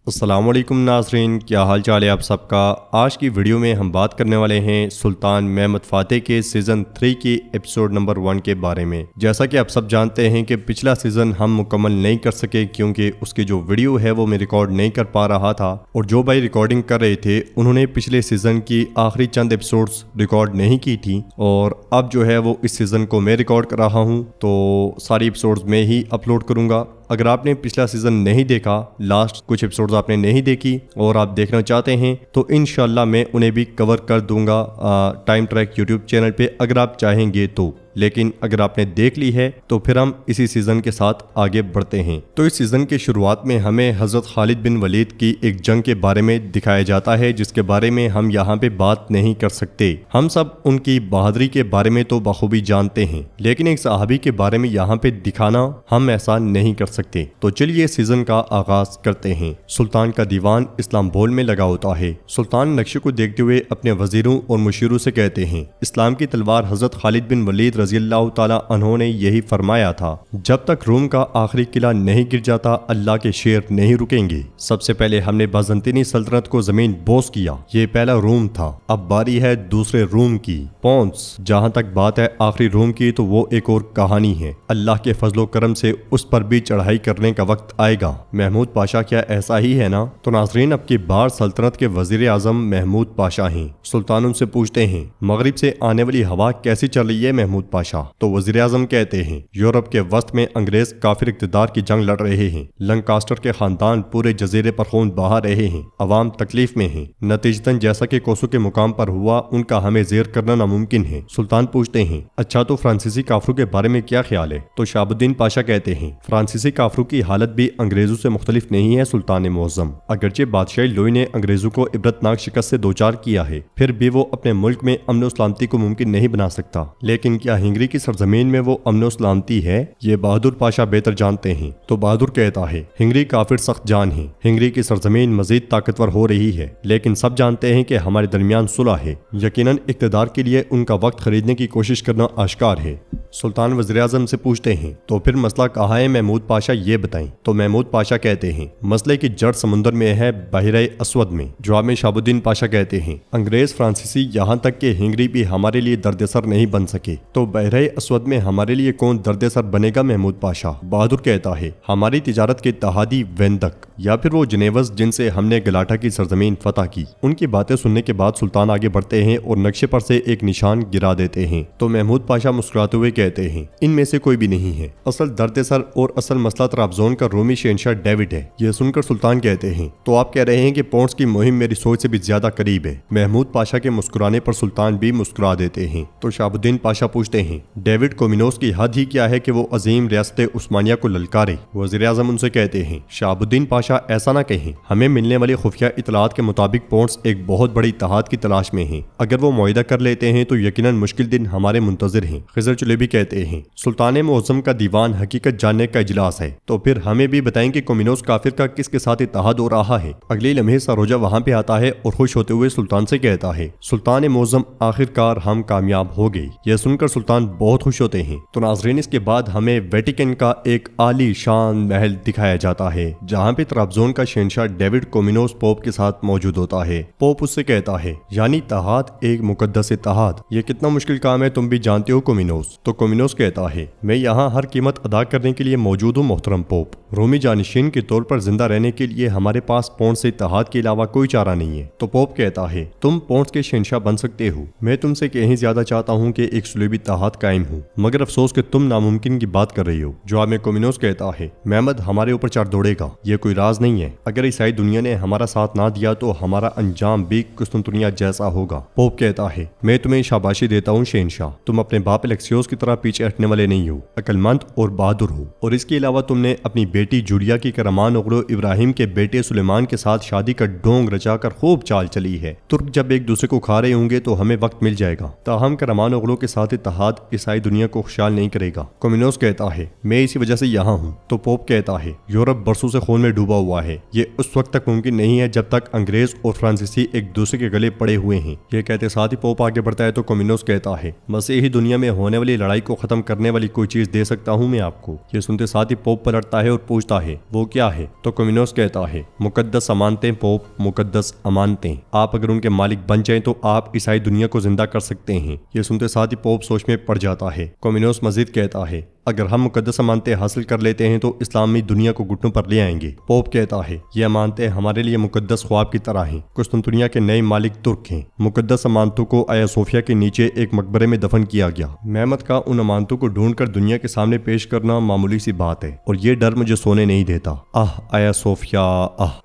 السلام علیکم ناظرین، کیا حال چال ہے آپ سب کا۔ آج کی ویڈیو میں ہم بات کرنے والے ہیں سلطان محمد فاتح کے سیزن 3 کی ایپیسوڈ نمبر 1 کے بارے میں۔ جیسا کہ آپ سب جانتے ہیں کہ پچھلا سیزن ہم مکمل نہیں کر سکے کیونکہ اس کی جو ویڈیو ہے وہ میں ریکارڈ نہیں کر پا رہا تھا، اور جو بھائی ریکارڈنگ کر رہے تھے انہوں نے پچھلے سیزن کی آخری چند ایپیسوڈز ریکارڈ نہیں کی تھی، اور اب جو ہے وہ اس سیزن کو میں ریکارڈ کر رہا ہوں، تو ساری ایپیسوڈز میں ہی اپلوڈ کروں گا۔ اگر آپ نے پچھلا سیزن نہیں دیکھا، لاسٹ کچھ ایپیسوڈز آپ نے نہیں دیکھی اور آپ دیکھنا چاہتے ہیں تو انشاءاللہ میں انہیں بھی کور کر دوں گا ٹائم ٹریک یوٹیوب چینل پہ اگر آپ چاہیں گے تو۔ لیکن اگر آپ نے دیکھ لی ہے تو پھر ہم اسی سیزن کے ساتھ آگے بڑھتے ہیں۔ تو اس سیزن کے شروعات میں ہمیں حضرت خالد بن ولید کی ایک جنگ کے بارے میں دکھایا جاتا ہے جس کے بارے میں ہم یہاں پہ بات نہیں کر سکتے۔ ہم سب ان کی بہادری کے بارے میں تو بخوبی جانتے ہیں، لیکن ایک صحابی کے بارے میں یہاں پہ دکھانا ہم ایسا نہیں کر سکتے۔ تو چلیے سیزن کا آغاز کرتے ہیں۔ سلطان کا دیوان اسلام بول میں لگا ہوتا ہے۔ سلطان نقشے کو دیکھتے ہوئے اپنے وزیروں اور مشیروں سے کہتے ہیں، اسلام کی تلوار حضرت خالد بن ولید رضی اللہ تعالیٰ عنہ نے یہی فرمایا تھا، جب تک روم کا آخری قلعہ نہیں گر جاتا اللہ کے شیر نہیں رکیں گے۔ سب سے پہلے ہم نے بازنطینی سلطنت کو زمین بوس کیا، یہ پہلا روم تھا، اب باری ہے دوسرے روم کی۔ پونس، جہاں تک بات ہے آخری روم کی تو وہ ایک اور کہانی ہے، اللہ کے فضل و کرم سے اس پر بھی چڑھائی کرنے کا وقت آئے گا۔ محمود پاشا کیا ایسا ہی ہے نا؟ تو ناظرین، اب کی بار سلطنت کے وزیر اعظم محمود پاشا ہیں۔ سلطان ان سے پوچھتے ہیں، مغرب سے آنے والی ہوا کیسی چل رہی ہے محمود پاشا؟ تو وزیر اعظم کہتے ہیں، یورپ کے وسط میں انگریز کافر اقتدار کی جنگ لڑ رہے ہیں، لنکاسٹر کے خاندان پورے جزیرے پر خون بہا رہے ہیں، عوام تکلیف میں ہیں، نتیجتاً جیسا کہ کوسو کے مقام پر ہوا ان کا ہمیں زیر کرنا ناممکن ہے۔ سلطان پوچھتے ہیں، اچھا تو فرانسیسی کافروں کے بارے میں کیا خیال ہے؟ تو شہاب الدین پاشا کہتے ہیں، فرانسیسی کافروں کی حالت بھی انگریزوں سے مختلف نہیں ہے سلطان معظم، اگرچہ بادشاہی لوئی نے انگریزوں کو عبرتناک شکست سے دوچار کیا ہے، پھر بھی وہ اپنے ملک میں امن و سلامتی کو ممکن نہیں بنا سکتا۔ لیکن کیا ہنگری کی سرزمین میں وہ امن و سلامتی ہے؟ یہ بہادر پاشا بہتر جانتے ہیں۔ تو بہادر کہتا ہے، ہنگری کافر سخت جان ہیں، ہنگری کی سرزمین مزید طاقتور ہو رہی ہے، لیکن سب جانتے ہیں کہ ہمارے درمیان صلح ہے، یقیناً اقتدار کے لیے ان کا وقت خریدنے کی کوشش کرنا آشکار ہے۔ سلطان وزیر اعظم سے پوچھتے ہیں، تو پھر مسئلہ کہاں ہے محمود پاشا، یہ بتائیں۔ تو محمود پاشا کہتے ہیں، مسئلے کی جڑ سمندر میں ہے، بحیرہ اسود میں۔ جواب میں شہاب الدین پاشا کہتے ہیں، انگریز فرانسیسی یہاں تک کہ ہنگری بھی ہمارے لیے درد سر نہیں بن سکے، تو بحیرہ اسود میں ہمارے لیے کون درد سر بنے گا محمود پاشا؟ بہادر کہتا ہے، ہماری تجارت کے اتحادی ویندک، یا پھر وہ جنیوز جن سے ہم نے گلاٹا کی سرزمین فتح کی۔ ان کی باتیں سننے کے بعد سلطان آگے بڑھتے ہیں اور نقشے پر سے ایک نشان گرا دیتے ہیں۔ تو محمود پاشا مسکراتے ہوئے کہتے ہیں، ان میں سے کوئی بھی نہیں ہے، اصل درد سر اور اصل مسئلہ طرابزون کا رومی شہنشاہ ڈیوڈ ہے۔ یہ سن کر سلطان کہتے ہیں، تو آپ کہہ رہے ہیں کہ پونس کی مہم میری سوچ سے بھی زیادہ قریب ہے۔ محمود پاشا کے مسکرانے پر سلطان بھی مسکرا دیتے ہیں۔ تو شہاب الدین پاشا پوچھتے ہیں، ڈیوڈ کومینوس کی حد ہی کیا ہے کہ وہ عظیم ریاست عثمانیہ کو للکارے؟ وزیر اعظم ان سے کہتے ہیں، شہاب الدین پاشا ایسا نہ کہیں، ہمیں ملنے والی خفیہ اطلاعات کے مطابق پونس ایک بہت بڑی اتحاد کی تلاش میں ہیں، اگر وہ معاہدہ کر لیتے ہیں تو یقیناً مشکل دن ہمارے منتظر ہیں۔ خضر چلیبی کہتے ہیں، سلطان معظم کا دیوان حقیقت جاننے کا اجلاس ہے، تو پھر ہمیں بھی بتائیں کہ کومینوس کافر کا کس کے ساتھ اتحاد ہو رہا ہے۔ اگلے لمحے ساروجہ وہاں پہ آتا ہے اور خوش ہوتے ہوئے سلطان سے کہتا ہے، سلطان معظم آخر کار ہم کامیاب ہو گئے۔ یہ سن کر سلطان بہت خوش ہوتے ہیں۔ تو ناظرین، اس کے بعد ہمیں ویٹیکن کا ایک عالی شان محل دکھایا جاتا ہے جہاں پہ طرابزون کا شہنشاہ ڈیوڈ کومینوس پوپ کے ساتھ موجود ہوتا ہے۔ پوپ اس سے کہتا ہے، یعنی اتحاد، ایک مقدس اتحاد، یہ کتنا مشکل کام ہے تم بھی جانتے ہو کومینوس۔ تو کومینوس کہتا ہے، میں یہاں ہر قیمت ادا کرنے کے لیے موجود ہوں محترم پوپ، رومی جانشین کے طور پر زندہ رہنے کے لیے ہمارے پاس پونس سے اتحاد کے علاوہ کوئی چارہ نہیں ہے۔ تو پوپ کہتا ہے، تم پونس کے شہنشاہ بن سکتے ہو، میں تم سے کہیں زیادہ چاہتا ہوں کہ ایک صلیبی اتحاد قائم ہو، مگر افسوس کہ تم ناممکن کی بات کر رہی ہو۔ جواب میں کومینوس کہتا ہے، محمد ہمارے اوپر چار دوڑے گا، یہ کوئی راز نہیں ہے، اگر عیسائی دنیا نے ہمارا ساتھ نہ دیا تو ہمارا انجام بھی قسطنطنیہ جیسا ہوگا۔ پوپ کہتا ہے، میں تمہیں شاباشی دیتا ہوں شہنشاہ، تم اپنے باپ الیکسیوس کی طرح پیچھے ہٹنے والے نہیں ہو، عقل مند اور بہادر ہو، اور اس کے علاوہ تم نے اپنی بیٹی جولیا کی کرمان اغلو ابراہیم کے بیٹے سلیمان کے ساتھ شادی کا ڈونگ رچا کر خوب چال چلی ہے۔ ترک جب ایک دوسرے کو کھا رہے ہوں گے تو ہمیں وقت مل جائے گا، تاہم کرمان اغلو کے ساتھ اتحاد اتحاد عیسائی دنیا کو خوشحال نہیں کرے گا۔ کومینوس کہتا ہے میں اسی وجہ سے یہاں ہوں۔ تو پوپ کہتا ہے یورپ برسوں سے خون میں ڈوبا ہوا ہے، یہ اس وقت تک ممکن نہیں ہے جب تک انگریز اور فرانسیسی ایک دوسرے کے گلے پڑے ہوئے ہیں۔ یہ کہتے ساتھ ہی پوپ آگے بڑھتا ہے تو کومینوس کہتا ہے مسیحی دنیا میں ہونے والی لڑائی کو ختم کرنے والی کوئی چیز دے سکتا ہوں میں آپ کو۔ یہ سنتے ساتھ ہی پوپ پلٹتا ہے اور پوچھتا ہے وہ کیا ہے؟ تو کومینوس کہتا ہے مقدس امانتیں پوپ، مقدس امانتیں۔ آپ اگر ان کے مالک بن جائیں تو آپ عیسائی دنیا کو زندہ کر سکتے ہیں۔ یہ سنتے ساتھ ہی پوپ سوچ میں پڑ جاتا ہے۔ کومینوس مزید کہتا ہے اگر ہم مقدس امانتیں حاصل کر لیتے ہیں تو اسلامی دنیا کو گھٹنوں پر لے آئیں گے۔ پوپ کہتا ہے یہ امانتیں ہمارے لیے مقدس خواب کی طرح ہیں۔ قسطنطنیہ کے نئے مالک ترک ہیں۔ مقدس امانتوں کو آیا صوفیہ کے نیچے ایک مقبرے میں دفن کیا گیا۔ محمد کا ان امانتوں کو ڈھونڈ کر دنیا کے سامنے پیش کرنا معمولی سی بات ہے، اور یہ ڈر مجھے سونے نہیں دیتا۔ آیا صوفیہ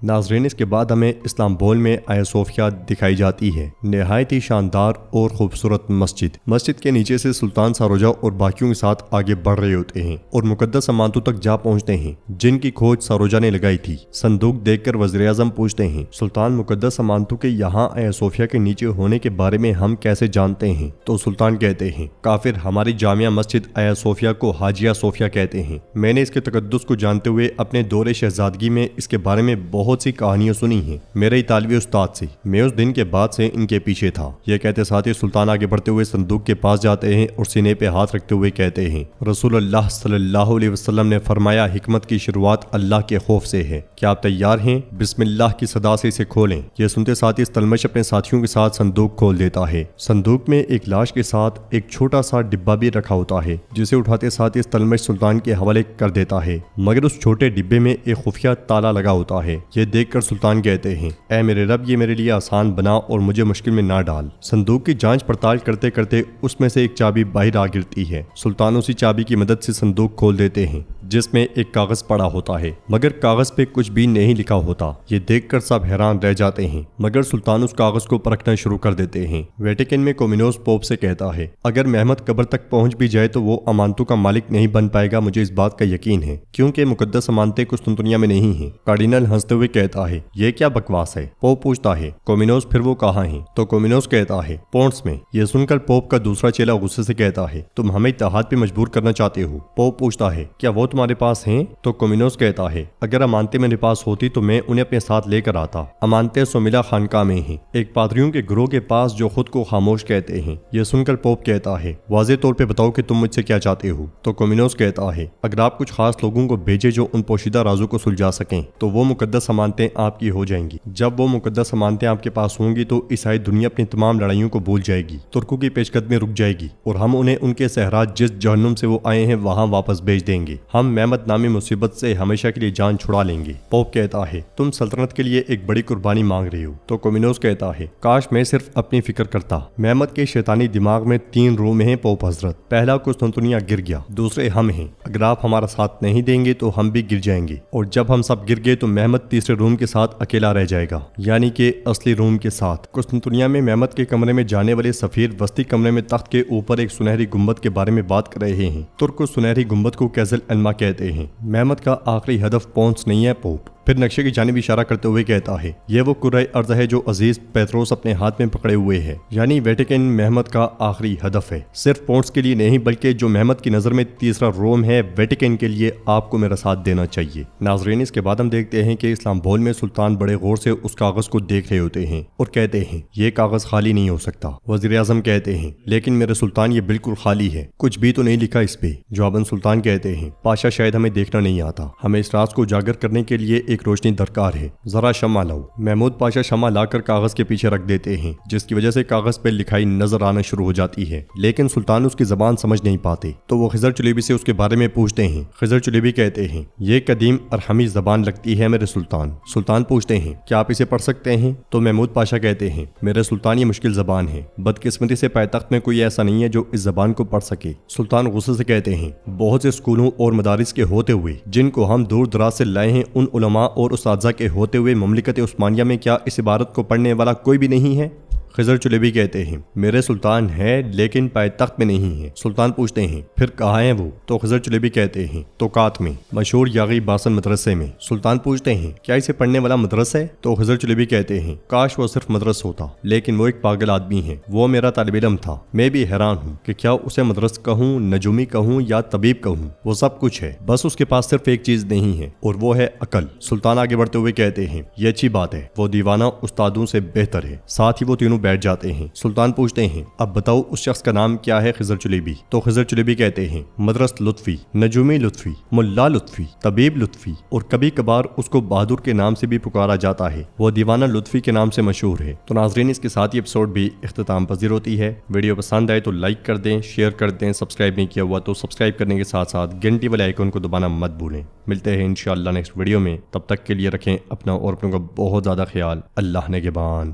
ناظرین، اس کے بعد ہمیں استنبول میں آیا صوفیہ دکھائی جاتی ہے۔ نہایت ہی شاندار اور خوبصورت مسجد کے نیچے سے سلطان ساروجہ اور باقیوں کے ساتھ آگے بڑھ رہے ہوتے ہیں اور مقدس امانتوں تک جا پہنچتے ہیں جن کی کھوج ساروجہ نے لگائی تھی۔ صندوق دیکھ کر وزیر اعظم پوچھتے ہیں سلطان مقدس امانتوں کے یہاں آیا صوفیہ کے نیچے ہونے کے بارے میں ہم کیسے جانتے ہیں؟ تو سلطان کہتے ہیں کافر ہماری جامعہ مسجد آیا صوفیہ کو حاجیہ صوفیہ کہتے ہیں۔ میں نے اس کے تقدس کو جانتے ہوئے اپنے دور شہزادگی میں اس کے بارے میں بہت سی کہانیاں سنی ہیں میرے اطالوی استاد سے۔ میں اس دن کے بعد سے ان کے پیچھے تھا۔ یہ کہتے ساتھ ہی سلطان آگے بڑھتے ہوئے صندوق کے پاس جاتے ہیں اور سینے پہ ہاتھ رکھتے ہوئے کہتے ہیں رسول اللہ صلی اللہ علیہ وسلم نے فرمایا حکمت کی شروعات اللہ کے خوف سے ہے۔ کیا آپ تیار ہیں؟ بسم اللہ کی صدا سے اسے کھولیں۔ یہ سنتے ساتھ ہی استلمش اپنے ساتھیوں کے ساتھ صندوق کھول دیتا ہے۔ صندوق میں ایک لاش کے ساتھ ایک چھوٹا سا ڈبہ بھی رکھا ہوتا ہے جسے اٹھاتے ساتھ ہی استلمش سلطان کے حوالے کر دیتا ہے، مگر اس چھوٹے ڈبے میں ایک خفیہ تالا لگا ہوتا ہے۔ یہ دیکھ کر سلطان کہتے ہیں اے میرے رب، یہ میرے لیے آسان بنا اور مجھے مشکل میں نہ ڈال۔ صندوق کی جانچ پڑتال کرتے کرتے اس میں سے ایک چابی باہر آ گرتی ہے۔ سلطان اسی چابی کی مدد سے صندوق کھول دیتے ہیں جس میں ایک کاغذ پڑا ہوتا ہے، مگر کاغذ پہ کچھ بھی نہیں لکھا ہوتا۔ یہ دیکھ کر سب حیران رہ جاتے ہیں، مگر سلطان اس کاغذ کو پرکھنا شروع کر دیتے ہیں۔ ویٹیکن میں کومینوس پوپ سے کہتا ہے اگر محمد قبر تک پہنچ بھی جائے تو وہ امانتوں کا مالک نہیں بن پائے گا، مجھے اس بات کا یقین ہے، کیونکہ مقدس امانتیں قسطنطنیہ میں نہیں ہیں۔ کارڈینل ہنستے ہوئے کہتا ہے یہ کیا بکواس ہے؟ پوپ پوچھتا ہے کومینوس پھر وہ کہاں ہیں؟ تو کومینوس کہتا ہے پونٹس میں۔ یہ سن کر پوپ کا دوسرا چیلا غصے سے کہتا ہے تم ہمیں اتحاد پہ مجبور کرنا چاہتے ہو۔ پوپ پوچھتا ہے کیا وہ تمہارے پاس ہیں؟ تو کومینوس کہتا ہے اگر امانتیں میرے پاس ہوتی تو میں انہیں اپنے ساتھ لے کر آتا۔ امانتیں سومیلا خانقاہ میں ہیں، ایک پادریوں کے گروہ کے پاس جو خود کو خاموش کہتے ہیں۔ یہ سن کر پوپ کہتا ہے واضح طور پہ بتاؤ کہ تم مجھ سے کیا چاہتے ہو۔ تو کومینوس کہتا ہے اگر آپ کچھ خاص لوگوں کو بھیجے جو ان پوشیدہ رازوں کو سلجھا سکیں تو وہ مقدس امانتیں آپ کی ہو جائیں گی۔ جب وہ مقدس امانتیں آپ کے پاس ہوں گی تو عیسائی دنیا اپنی تمام لڑائیوں کو بھول جائے گی، ترکوں کی پیش قدمی رک جائے گی اور ہم انہیں ان کے صحرا جس جہنم سے وہ آئے ہیں وہاں واپس بھیج دیں گے۔ ہم محمد نامی مصیبت سے ہمیشہ کے لیے جان چھڑا لیں گے۔ پوپ کہتا ہے تم سلطنت کے لیے ایک بڑی قربانی مانگ رہے ہو۔ تو کومینوس کہتا ہے کاش میں صرف اپنی فکر کرتا۔ محمد کے شیطانی دماغ میں 3 روم ہیں پوپ حضرت۔ پہلا قسطنطنیہ گر گیا، دوسرے ہم ہیں، اگر آپ ہمارا ساتھ نہیں دیں گے تو ہم بھی گر جائیں گے، اور جب ہم سب گر گئے تو محمد تیسرے روم کے ساتھ اکیلا رہ جائے گا، یعنی کہ اصلی روم کے ساتھ۔ قسطنطنیہ میں محمد کے کمرے میں جانے والے سفیر وسطی کمرے میں تخت کے اوپر ایک سنہری گنبد کے بارے میں بات کر رہے ہیں۔ ترک اس سنہری گنبد کو کیزل علما کہتے ہیں۔ محمد کا آخری ہدف پونس نہیں ہے پوپ۔ پھر نقشے کی جانب اشارہ کرتے ہوئے کہتا ہے یہ وہ کرۂ ارض ہے جو عزیز پیتروس اپنے ہاتھ میں پکڑے ہوئے ہے، یعنی ویٹیکن محمد کا آخری ہدف ہے۔ صرف پونٹس کے لیے نہیں بلکہ جو محمد کی نظر میں تیسرا روم ہے ویٹیکن کے لیے آپ کو میرا ساتھ دینا چاہیے۔ ناظرین، اس کے بعد ہم دیکھتے ہیں کہ استنبول میں سلطان بڑے غور سے اس کاغذ کو دیکھ رہے ہوتے ہیں اور کہتے ہیں یہ کاغذ خالی نہیں ہو سکتا۔ وزیر اعظم کہتے ہیں لیکن میرے سلطان یہ بالکل خالی ہے، کچھ بھی تو نہیں لکھا اس پہ۔ جواباً سلطان کہتے ہیں پاشا شاید ہمیں دیکھنا نہیں آتا، ہمیں اس راز کو اجاگر کرنے کے لیے ایک روشنی درکار ہے، ذرا شمع لاؤ۔ محمود پاشا شمع لا کر کاغذ کے پیچھے رکھ دیتے ہیں جس کی وجہ سے کاغذ پہ لکھائی نظر آنا شروع ہو جاتی ہے، لیکن سلطان اس کی زبان سمجھ نہیں پاتے تو وہ خضر چلیبی سے اس کے بارے میں پوچھتے ہیں۔ خضر چلیبی کہتے ہیں یہ قدیم ارحمی زبان لگتی ہے میرے سلطان۔ سلطان پوچھتے ہیں کیا آپ اسے پڑھ سکتے ہیں؟ تو محمود پاشا کہتے ہیں میرے سلطان یہ مشکل زبان ہے، بدقسمتی سے پائتخت میں کوئی ایسا نہیں ہے جو اس زبان کو پڑھ سکے۔ سلطان غصے سے کہتے ہیں بہت سے اسکولوں اور مدارس کے ہوتے ہوئے جن کو ہم دور دراز سے لائے ہیں، ان علماء اور اساتذہ کے ہوتے ہوئے مملکت عثمانیہ میں کیا اس عبارت کو پڑھنے والا کوئی بھی نہیں ہے؟ خضر چلیبی کہتے ہیں میرے سلطان ہے لیکن پائتخت میں نہیں ہے۔ سلطان پوچھتے ہیں پھر کہاں ہیں وہ؟ تو خضر چلیبی کہتے ہیں توقات میں، مشہور یاغی باسن مدرسے میں۔ سلطان پوچھتے ہیں کیا اسے پڑھنے والا مدرس ہے؟ تو خضر چلیبی کہتے ہیں کاش وہ صرف مدرس ہوتا، لیکن وہ ایک پاگل آدمی ہے، وہ میرا طالب علم تھا۔ میں بھی حیران ہوں کہ کیا اسے مدرس کہوں، نجومی کہوں یا طبیب کہوں، وہ سب کچھ ہے، بس اس کے پاس صرف ایک چیز نہیں ہے اور وہ ہے عقل۔ سلطان آگے بڑھتے ہوئے کہتے ہیں یہ اچھی بات ہے، وہ دیوانہ استادوں سے بہتر ہے۔ ساتھ ہی وہ تینوں بیٹھ جاتے ہیں۔ سلطان پوچھتے ہیں اب بتاؤ اس شخص کا نام کیا ہے خضر چلیبی؟ تو خضر چلیبی کہتے ہیں مدرس لطفی، نجومی لطفی، ملا لطفی، طبیب لطفی، اور کبھی کبھار اس کو بہادر کے نام سے بھی پکارا جاتا ہے، وہ دیوانہ لطفی کے نام سے مشہور ہے۔ تو ناظرین اس کے ساتھ یہ ایپیسوڈ بھی اختتام پذیر ہوتی ہے۔ ویڈیو پسند آئے تو لائک کر دیں، شیئر کر دیں، سبسکرائب نہیں کیا ہوا تو سبسکرائب کرنے کے ساتھ ساتھ گھنٹی والے آئیکن کو دبانا مت بھولیں۔ ملتے ہیں انشاءاللہ نیکسٹ ویڈیو میں، تب تک کے لیے رکھیں اپنا اور اپنوں کا بہت زیادہ خیال۔ اللہ نگہبان۔